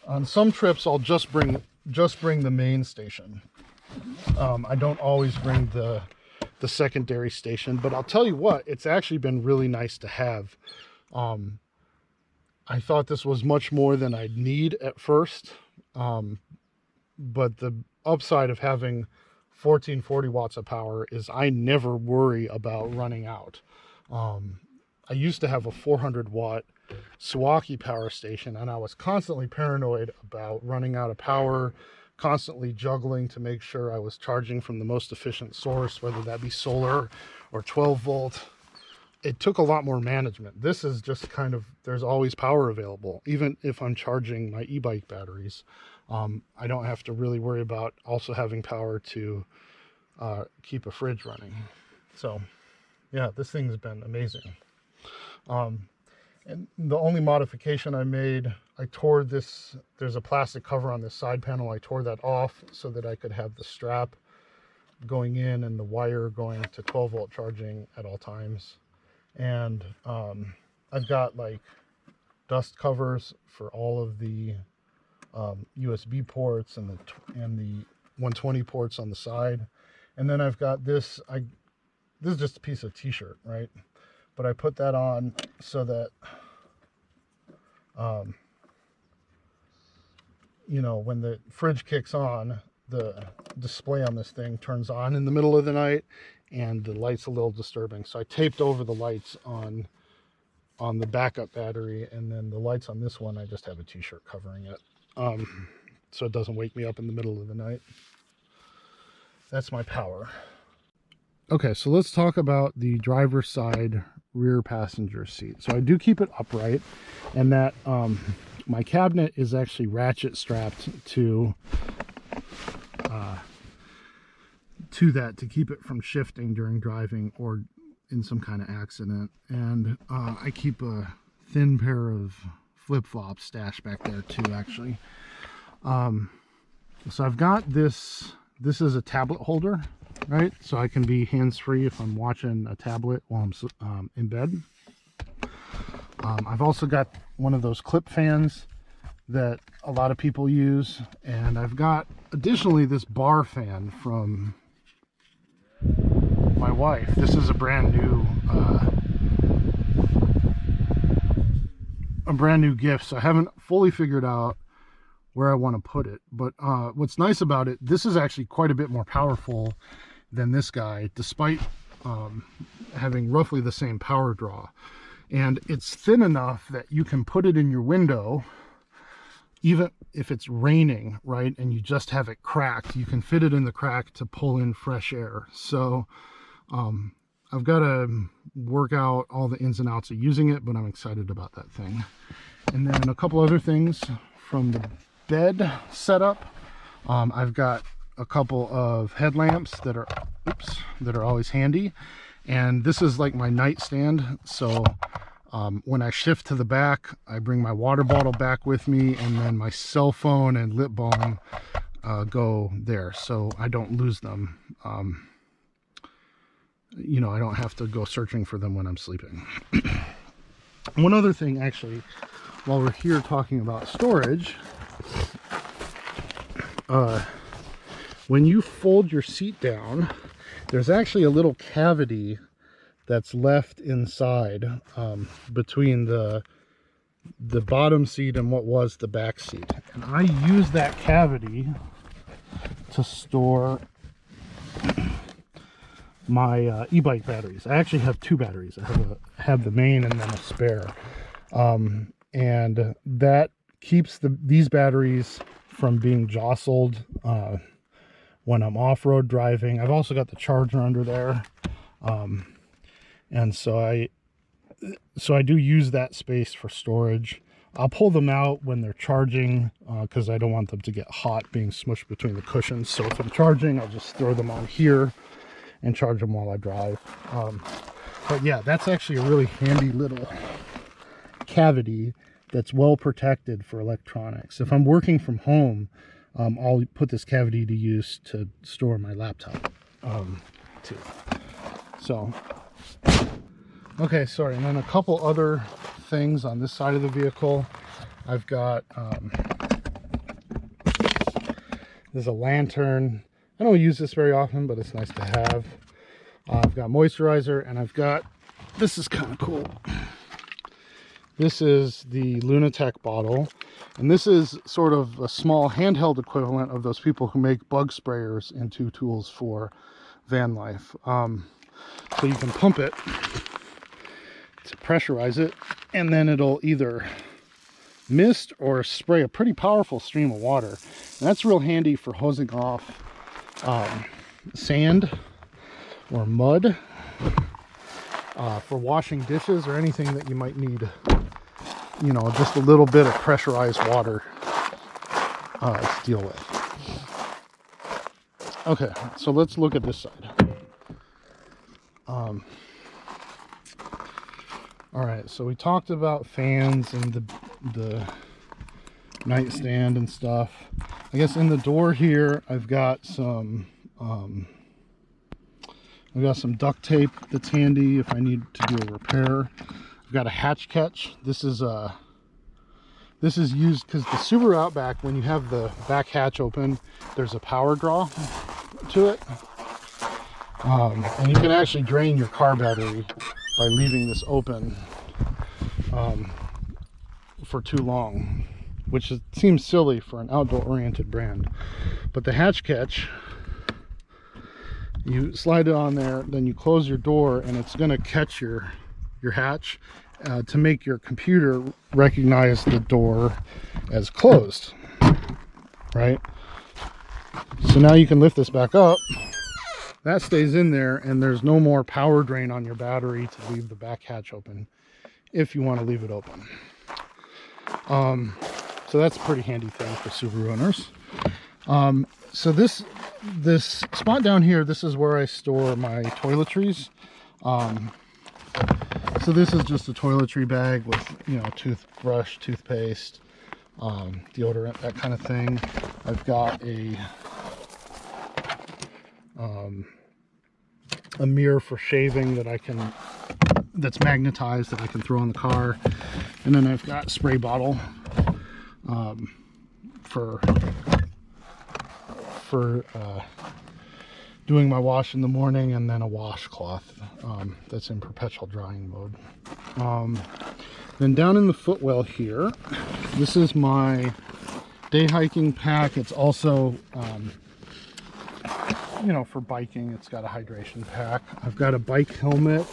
on some trips I'll just bring the main station. I don't always bring the secondary station, but I'll tell you what, it's actually been really nice to have. I thought this was much more than I'd need at first, but the upside of having 1440 watts of power is I never worry about running out. I used to have a 400 watt Suwaki power station, and I was constantly paranoid about running out of power, constantly juggling to make sure I was charging from the most efficient source, whether that be solar or 12 volt. It took a lot more management. This is just kind of, there's always power available. Even if I'm charging my e-bike batteries, I don't have to really worry about also having power to keep a fridge running. So yeah, this thing's been amazing. And the only modification I made, I tore this, there's a plastic cover on this side panel. I tore that off so that I could have the strap going in and the wire going to 12-volt charging at all times. And I've got like dust covers for all of the USB ports and the 120 ports on the side. And then I've got this, this is just a piece of t-shirt, right? But I put that on so that, you know, when the fridge kicks on, the display on this thing turns on in the middle of the night, and the light's a little disturbing. So I taped over the lights on the backup battery, and then the lights on this one, I just have a t-shirt covering it, so it doesn't wake me up in the middle of the night. That's my power. Okay, so let's talk about the driver's side rear passenger seat. So I do keep it upright, and that my cabinet is actually ratchet strapped to that to keep it from shifting during driving or in some kind of accident. And I keep a thin pair of flip-flops stashed back there too, actually. So I've got this is a tablet holder, right? So I can be hands-free if I'm watching a tablet while I'm in bed. I've also got one of those clip fans that a lot of people use, and I've got additionally this bar fan from my wife. This is a brand new gift, so I haven't fully figured out where I want to put it. But what's nice about it, this is actually quite a bit more powerful than this guy, despite having roughly the same power draw. And it's thin enough that you can put it in your window, even if it's raining, right? And you just have it cracked, you can fit it in the crack to pull in fresh air. So I've got to work out all the ins and outs of using it, but I'm excited about that thing. And then a couple other things from the bed setup. I've got a couple of headlamps that are always handy, and this is like my nightstand. So when I shift to the back, I bring my water bottle back with me, and then my cell phone and lip balm go there, so I don't lose them. You know, I don't have to go searching for them when I'm sleeping. One other thing, actually, while we're here talking about storage, when you fold your seat down, there's actually a little cavity that's left inside between the bottom seat and what was the back seat. And I use that cavity to store my e-bike batteries. I actually have two batteries. I have the main and then a spare. And that keeps these batteries from being jostled when I'm off-road driving. I've also got the charger under there. And so I do use that space for storage. I'll pull them out when they're charging because I don't want them to get hot being smushed between the cushions. So if I'm charging, I'll just throw them on here and charge them while I drive. But yeah, that's actually a really handy little cavity that's well protected for electronics. If I'm working from home, I'll put this cavity to use to store my laptop too. So, okay, sorry. And then a couple other things on this side of the vehicle. I've got, there's a lantern. I don't use this very often, but it's nice to have. I've got moisturizer, and I've got, this is kind of cool. This is the Lunatech bottle, and this is sort of a small handheld equivalent of those people who make bug sprayers into tools for van life. So you can pump it to pressurize it, and then it'll either mist or spray a pretty powerful stream of water. And that's real handy for hosing off sand or mud, for washing dishes or anything that you might need, you know, just a little bit of pressurized water to deal with. Okay, so let's look at this side. All right, so we talked about fans and the nightstand and stuff. I guess in the door here, I've got some duct tape that's handy if I need to do a repair. I've got a hatch catch. This is used because the Subaru Outback, when you have the back hatch open, there's a power draw to it. And you can actually drain your car battery by leaving this open for too long, which seems silly for an outdoor-oriented brand. But the hatch catch, you slide it on there, then you close your door, and it's going to catch your hatch to make your computer recognize the door as closed, right? So now you can lift this back up. That stays in there, and there's no more power drain on your battery to leave the back hatch open if you want to leave it open. So that's a pretty handy thing for Subaru owners. So this spot down here, this is where I store my toiletries. So this is just a toiletry bag with, you know, toothbrush, toothpaste, deodorant, that kind of thing. I've got a mirror for shaving that's magnetized, that I can throw in the car. And then I've got a spray bottle for doing my wash in the morning, and then a washcloth that's in perpetual drying mode. Then down in the footwell here, this is my day hiking pack. It's also you know, for biking. It's got a hydration pack. I've got a bike helmet.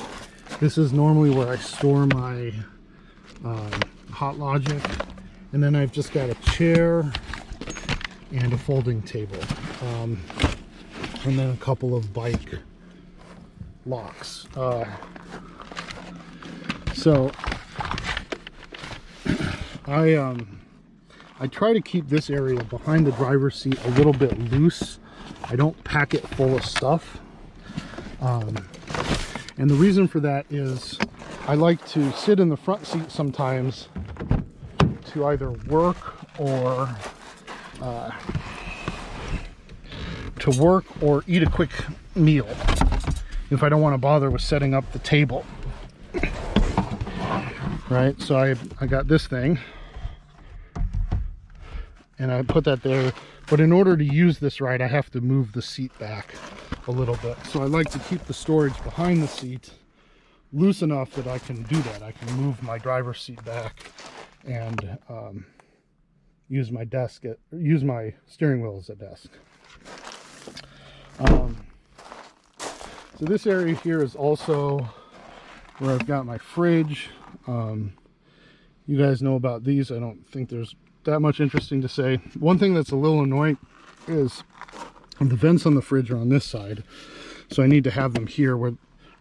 This is normally where I store my Hot Logic. And then I've just got a chair and a folding table. And then a couple of bike locks. So I try to keep this area behind the driver's seat a little bit loose. I don't pack it full of stuff. And the reason for that is I like to sit in the front seat sometimes to either work or eat a quick meal if I don't want to bother with setting up the table. Right, so I got this thing and I put that there, but in order to use this right, I have to move the seat back a little bit. So I like to keep the storage behind the seat loose enough that I can do that. I can move my driver's seat back and use my steering wheel as a desk. So this area here is also where I've got my fridge. You guys know about these. I don't think there's that much interesting to say. One thing that's a little annoying is the vents on the fridge are on this side, so I need to have them here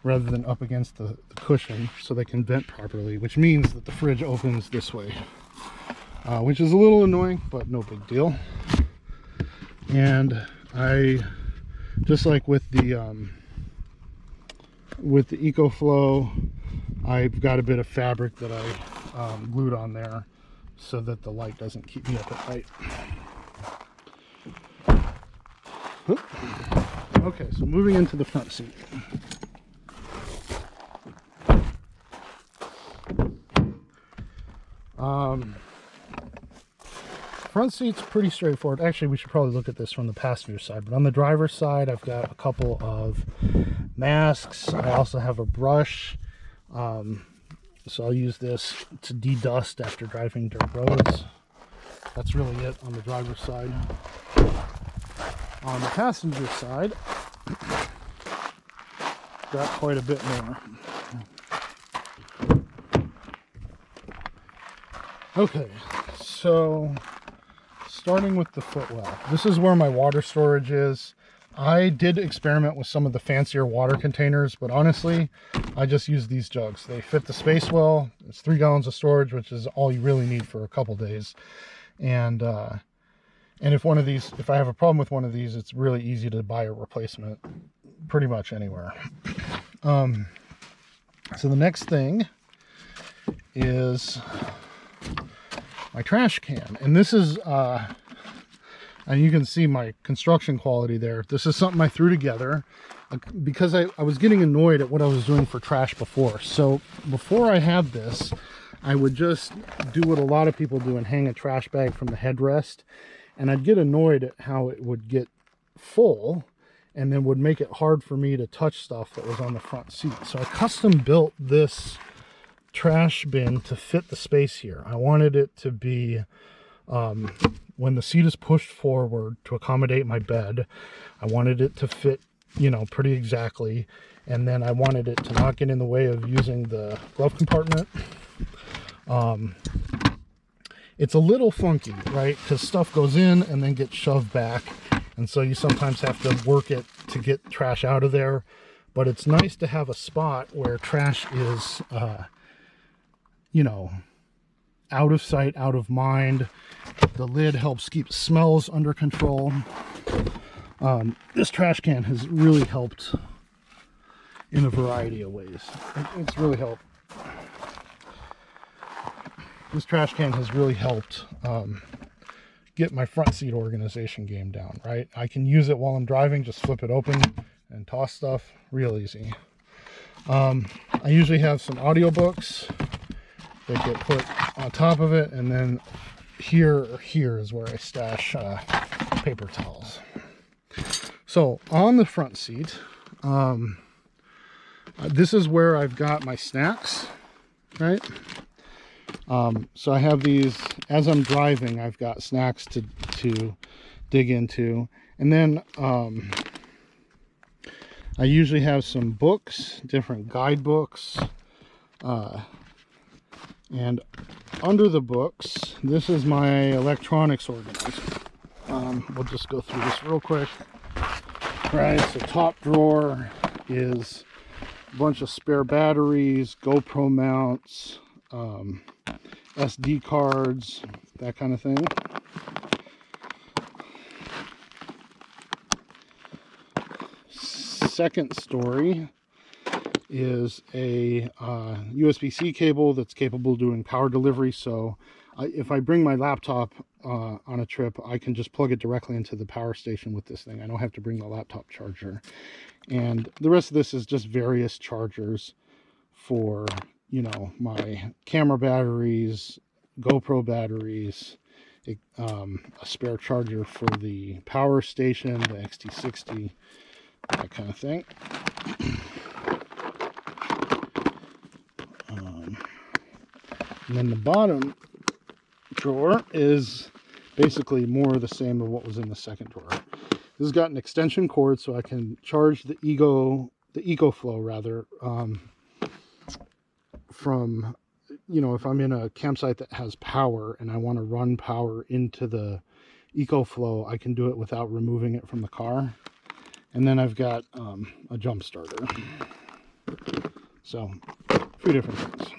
rather than up against the cushion so they can vent properly, which means that the fridge opens this way, which is a little annoying, but no big deal. And I just like with the EcoFlow, I've got a bit of fabric that I glued on there so that the light doesn't keep me up at night. Okay, so moving into the front seat. Front seat's pretty straightforward. Actually, we should probably look at this from the passenger side, but on the driver's side, I've got a couple of masks. I also have a brush. So I'll use this to de-dust after driving dirt roads. That's really it on the driver's side. On the passenger side, got quite a bit more. Okay, so starting with the footwell. This is where my water storage is. I did experiment with some of the fancier water containers, but honestly, I just use these jugs. They fit the space well. It's 3 gallons of storage, which is all you really need for a couple days. And if I have a problem with one of these, it's really easy to buy a replacement pretty much anywhere. So the next thing is my trash can. And this is, and you can see my construction quality there. This is something I threw together because I was getting annoyed at what I was doing for trash before. So before I had this, I would just do what a lot of people do and hang a trash bag from the headrest. And I'd get annoyed at how it would get full and then would make it hard for me to touch stuff that was on the front seat. So I custom built this trash bin to fit the space here. I wanted it to be, when the seat is pushed forward to accommodate my bed, I wanted it to fit, you know, pretty exactly. And then I wanted it to not get in the way of using the glove compartment. It's a little funky, right? Because stuff goes in and then gets shoved back. And so you sometimes have to work it to get trash out of there. But it's nice to have a spot where trash is, you know, out of sight, out of mind. The lid helps keep smells under control. This trash can has really helped in a variety of ways. It's really helped. This trash can has really helped get my front seat organization game down, right? I can use it while I'm driving, just flip it open and toss stuff real easy. I usually have some audiobooks that get put on top of it, and then here is where I stash paper towels. So on the front seat, this is where I've got my snacks, right? So I have these, as I'm driving, I've got snacks to dig into. And then I usually have some books, different guidebooks. And under the books, this is my electronics organizer. We'll just go through this real quick. Right, so top drawer is a bunch of spare batteries, GoPro mounts, SD cards, that kind of thing. Second story is a USB-C cable that's capable of doing power delivery. So if I bring my laptop on a trip, I can just plug it directly into the power station with this thing. I don't have to bring the laptop charger. And the rest of this is just various chargers for, you know, my camera batteries, GoPro batteries, a spare charger for the power station, the XT60, that kind of thing. And then the bottom drawer is basically more of the same of what was in the second drawer. This has got an extension cord, so I can charge the EcoFlow rather, from, you know, if I'm in a campsite that has power and I want to run power into the EcoFlow, I can do it without removing it from the car. And then I've got a jump starter. So, a few different things.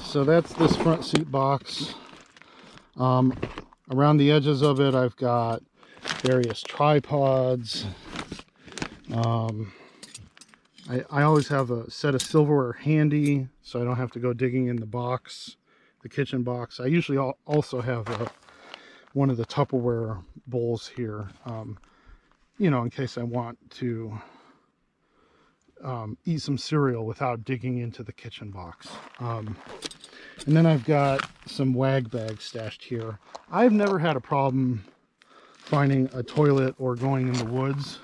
So that's this front seat box. Around the edges of it, I've got various tripods. I always have a set of silverware handy, so I don't have to go digging in the box, the kitchen box. I usually also have one of the Tupperware bowls here, you know, in case I want to eat some cereal without digging into the kitchen box. And then I've got some wag bags stashed here. I've never had a problem finding a toilet or going in the woods,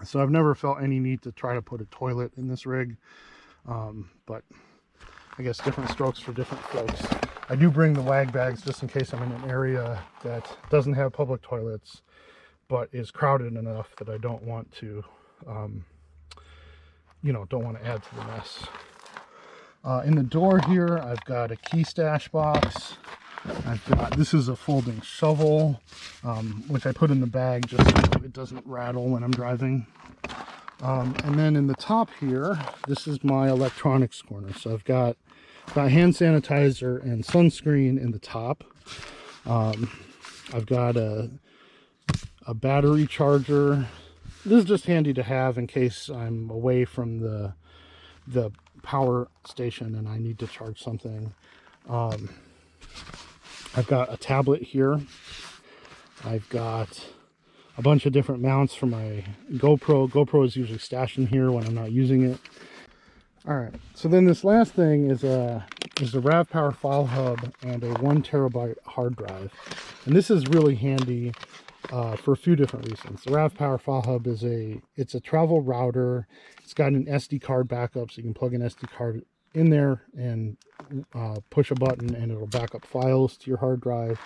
so I've never felt any need to try to put a toilet in this rig, but I guess different strokes for different folks. I do bring the wag bags just in case I'm in an area that doesn't have public toilets but is crowded enough that I don't want to, you know, don't want to add to the mess. In the door here, I've got a key stash box. I've got, this is a folding shovel, which I put in the bag just so it doesn't rattle when I'm driving. And then in the top here, this is my electronics corner. So I've got hand sanitizer and sunscreen in the top. I've got a a battery charger. This is just handy to have in case I'm away from the power station and I need to charge something. I've got a tablet here. I've got a bunch of different mounts for my GoPro. GoPro is usually stashed in here when I'm not using it. All right, so then this last thing is the RAV Power file hub and a 1 terabyte hard drive. And this is really handy for a few different reasons. The RAV Power file hub is it's a travel router. It's got an SD card backup, so you can plug an SD card in there and push a button and it'll back up files to your hard drive.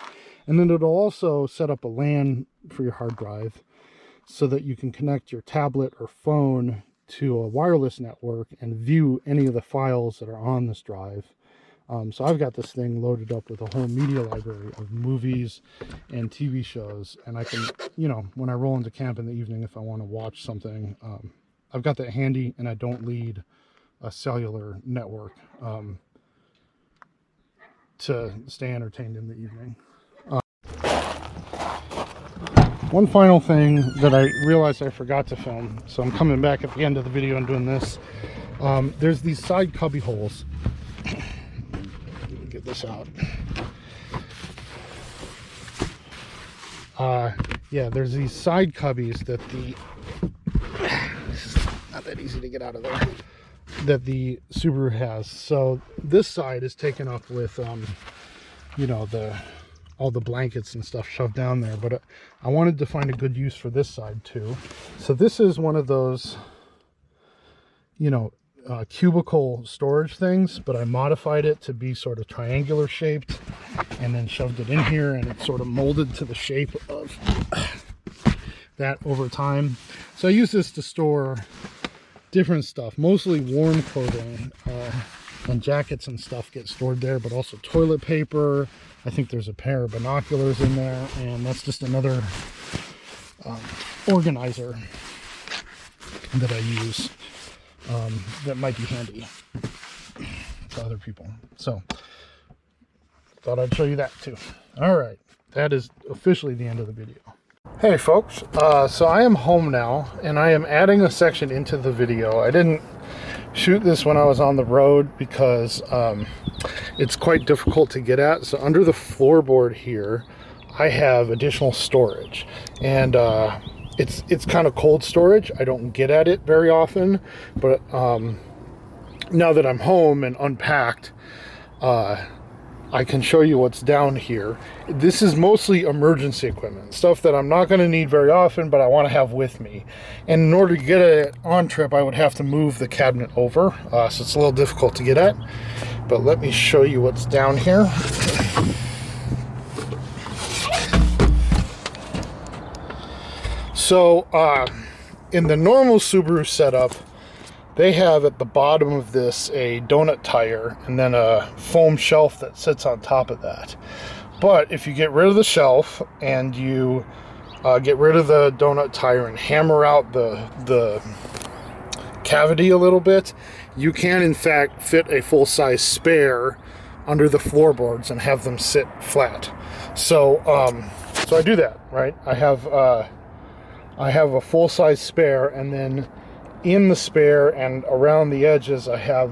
And then it'll also set up a LAN for your hard drive so that you can connect your tablet or phone to a wireless network and view any of the files that are on this drive. So I've got this thing loaded up with a whole media library of movies and TV shows, and I can, you know, when I roll into camp in the evening, if I want to watch something, I've got that handy, and I don't need a cellular network to stay entertained in the evening. One final thing that I realized I forgot to film, so I'm coming back at the end of the video and doing this. There's these side cubby holes. Get this out. Yeah, there's these side cubbies that it's not that easy to get out of there, that the Subaru has. So this side is taken up with you know, all the blankets and stuff shoved down there, but I wanted to find a good use for this side too. So this is one of those, you know, cubicle storage things, but I modified it to be sort of triangular shaped and then shoved it in here, and it's sort of molded to the shape of that over time. So I use this to store different stuff, mostly warm clothing, and jackets and stuff get stored there, but also toilet paper. I think there's a pair of binoculars in there, and that's just another organizer that I use that might be handy to other people. So thought I'd show you that too. All right, that is officially the end of the video. Hey folks, so I am home now, and I am adding a section into the video. I didn't shoot this when I was on the road because it's quite difficult to get at. So under the floorboard here, I have additional storage, and it's kind of cold storage. I don't get at it very often, but now that I'm home and unpacked, I can show you what's down here. This is mostly emergency equipment, stuff that I'm not going to need very often, but I want to have with me. And in order to get it on trip, I would have to move the cabinet over, so it's a little difficult to get at. But let me show you what's down here. So in the normal Subaru setup, they have at the bottom of this a donut tire and then a foam shelf that sits on top of that. But if you get rid of the shelf and you get rid of the donut tire and hammer out the cavity a little bit, you can in fact fit a full-size spare under the floorboards and have them sit flat. So so I do that, right? I have a full-size spare, and then in the spare and around the edges I have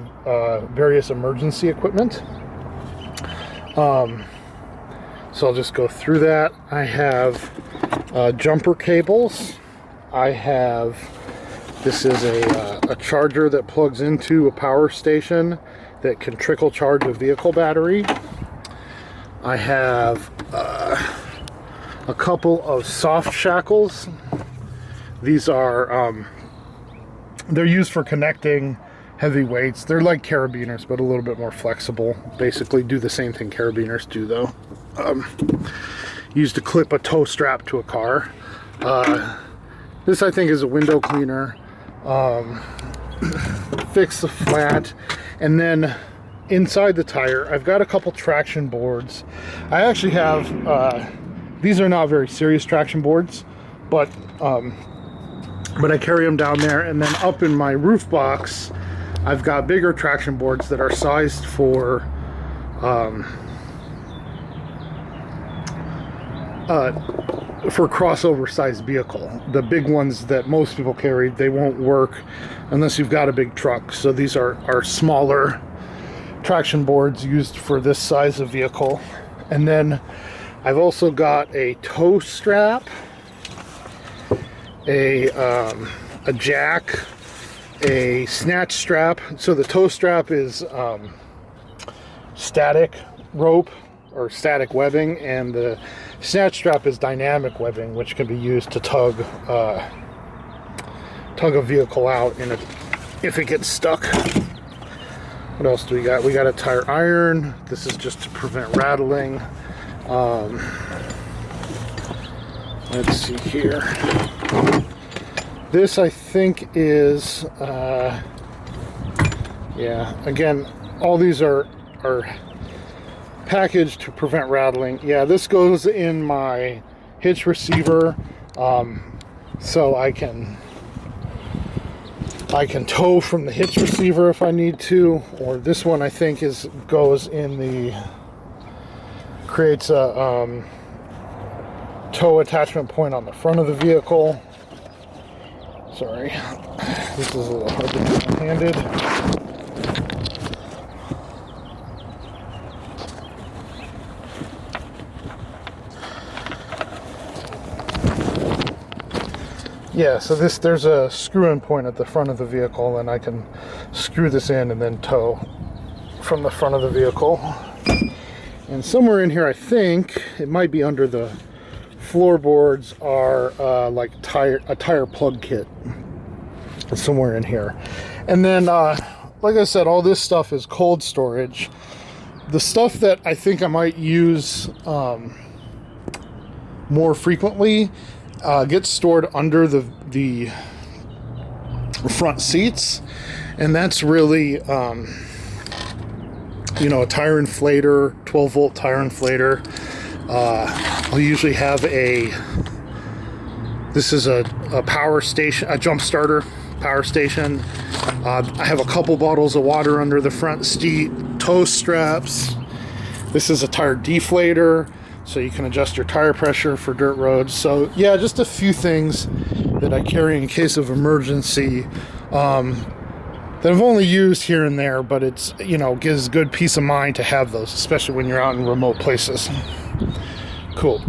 various emergency equipment. So I'll just go through that. I have jumper cables. I have, this is a charger that plugs into a power station that can trickle charge a vehicle battery. I have a couple of soft shackles. These are they're used for connecting heavy weights. They're like carabiners, but a little bit more flexible. Basically do the same thing carabiners do, though. Used to clip a tow strap to a car. This, I think, is a window cleaner. Fix the flat. And then inside the tire, I've got a couple traction boards. I actually have, these are not very serious traction boards, but I carry them down there. And then up in my roof box, I've got bigger traction boards that are sized for for crossover size vehicle. The big ones that most people carry, they won't work unless you've got a big truck. So these are smaller traction boards used for this size of vehicle. And then I've also got a tow strap, a jack, a snatch strap. So the tow strap is static rope or static webbing, and the snatch strap is dynamic webbing, which can be used to tug a vehicle out if it gets stuck. What else do we got? We got a tire iron. This is just to prevent rattling. Let's see here. This I think is yeah, again, all these are packaged to prevent rattling. Yeah, this goes in my hitch receiver, so I can tow from the hitch receiver if I need to. Or this one I think goes in creates a tow attachment point on the front of the vehicle. Sorry, this is a little hard to do one-handed. Yeah, so there's a screw-in point at the front of the vehicle, and I can screw this in and then tow from the front of the vehicle. And somewhere in here, I think it might be under the floorboards, are like a tire plug kit. It's somewhere in here. And then, like I said, all this stuff is cold storage. The stuff that I think I might use more frequently gets stored under the front seats, and that's really you know, a tire inflator, 12-volt tire inflator. I'll usually have this is a power station, a jump starter power station. I have a couple bottles of water under the front seat, tow straps. This is a tire deflator, so you can adjust your tire pressure for dirt roads. So yeah, just a few things that I carry in case of emergency, that I've only used here and there, but it's, you know, gives good peace of mind to have those, especially when you're out in remote places. Cool.